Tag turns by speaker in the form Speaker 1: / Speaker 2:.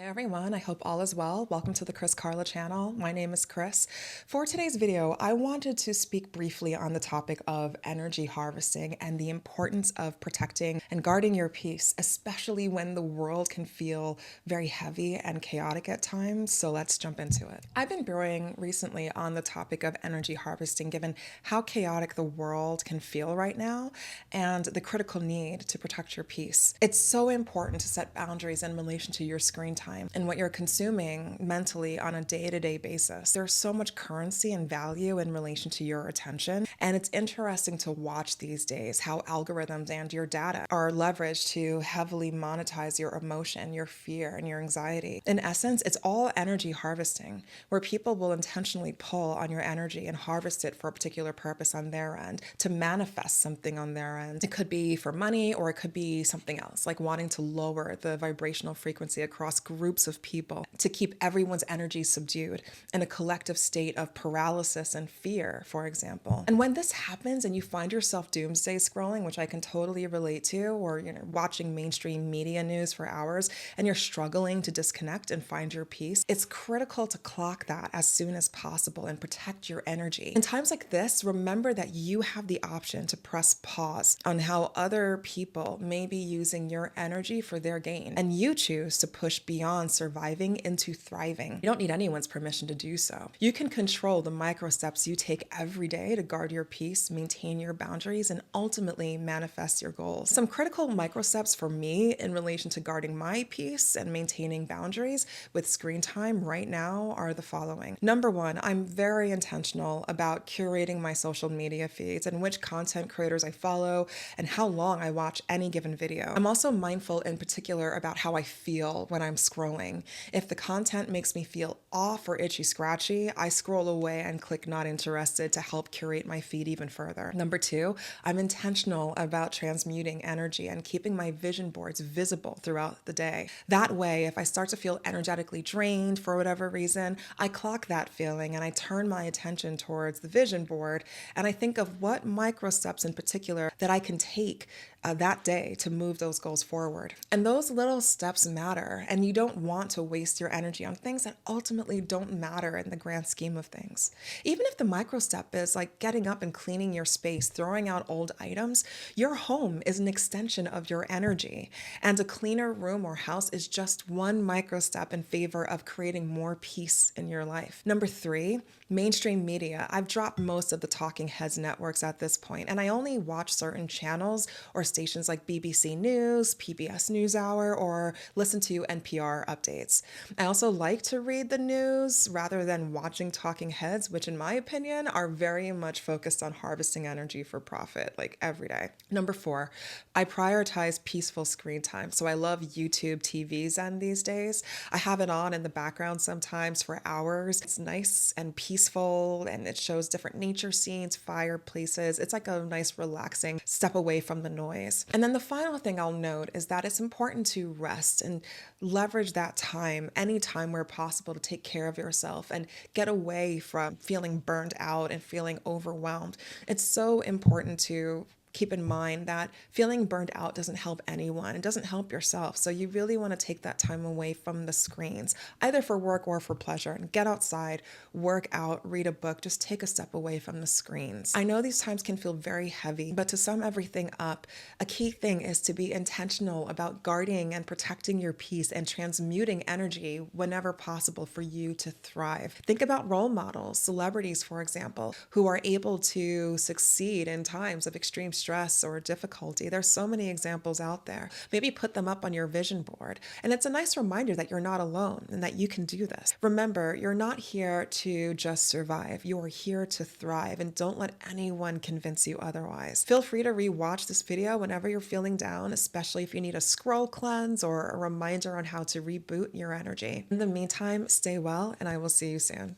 Speaker 1: everyone, I hope all is well. Welcome to the Chris Carla channel. My name is Chris. For today's video, I wanted to speak briefly on the topic of energy harvesting and the importance of protecting and guarding your peace, especially when the world can feel very heavy and chaotic at times. So let's jump into it. I've been brewing recently on the topic of energy harvesting, given how chaotic the world can feel right now and the critical need to protect your peace. It's so important to set boundaries in relation to your screen time and what you're consuming mentally on a day-to-day basis. There's so much currency and value in relation to your attention, and it's interesting to watch these days how algorithms and your data are leveraged to heavily monetize your emotion, your fear, and your anxiety. In essence, it's all energy harvesting, where people will intentionally pull on your energy and harvest it for a particular purpose on their end, to manifest something on their end. It could be for money, or it could be something else, like wanting to lower the vibrational frequency across groups of people to keep everyone's energy subdued in a collective state of paralysis and fear, for example. And when this happens and you find yourself doomsday scrolling, which I can totally relate to, or watching mainstream media news for hours and you're struggling to disconnect and find your peace, it's critical to clock that as soon as possible and protect your energy. In times like this, remember that you have the option to press pause on how other people may be using your energy for their gain, and you choose to push beyond surviving into thriving. You don't need anyone's permission to do so. You can control the micro steps you take every day to guard your peace, maintain your boundaries, and ultimately manifest your goals. Some critical micro steps for me in relation to guarding my peace and maintaining boundaries with screen time right now are the following. Number one, I'm very intentional about curating my social media feeds and which content creators I follow and how long I watch any given video. I'm also mindful in particular about how I feel when I'm scrolling. If the content makes me feel off or itchy scratchy, I scroll away and click not interested to help curate my feed even further. Number two, I'm intentional about transmuting energy and keeping my vision boards visible throughout the day. That way, if I start to feel energetically drained for whatever reason, I clock that feeling and I turn my attention towards the vision board, and I think of what micro steps in particular that I can take that day to move those goals forward. And those little steps matter, and you don't want to waste your energy on things that ultimately don't matter in the grand scheme of things. Even if the micro step is like getting up and cleaning your space, throwing out old items, your home is an extension of your energy, and a cleaner room or house is just one micro step in favor of creating more peace in your life. Number three, mainstream media. I've dropped most of the talking heads networks at this point, and I only watch certain channels or stations like BBC News, PBS NewsHour, or listen to NPR updates. I also like to read the news rather than watching talking heads, which in my opinion are very much focused on harvesting energy for profit, like every day. Number four, I prioritize peaceful screen time. So I love YouTube TV Zen these days. I have it on in the background sometimes for hours. It's nice and peaceful, and it shows different nature scenes, fireplaces. It's like a nice relaxing step away from the noise. And then the final thing I'll note is that it's important to rest and leverage that time anytime where possible to take care of yourself and get away from feeling burned out and feeling overwhelmed. It's so important to keep in mind that feeling burned out doesn't help anyone. It doesn't help yourself. So you really want to take that time away from the screens, either for work or for pleasure, and get outside, work out, read a book, just take a step away from the screens. I know these times can feel very heavy, but to sum everything up, a key thing is to be intentional about guarding and protecting your peace and transmuting energy whenever possible for you to thrive. Think about role models, celebrities, for example, who are able to succeed in times of extreme stress or difficulty. There's so many examples out there. Maybe put them up on your vision board. And it's a nice reminder that you're not alone and that you can do this. Remember, you're not here to just survive. You are here to thrive, and don't let anyone convince you otherwise. Feel free to rewatch this video whenever you're feeling down, especially if you need a scroll cleanse or a reminder on how to reboot your energy. In the meantime, stay well, and I will see you soon.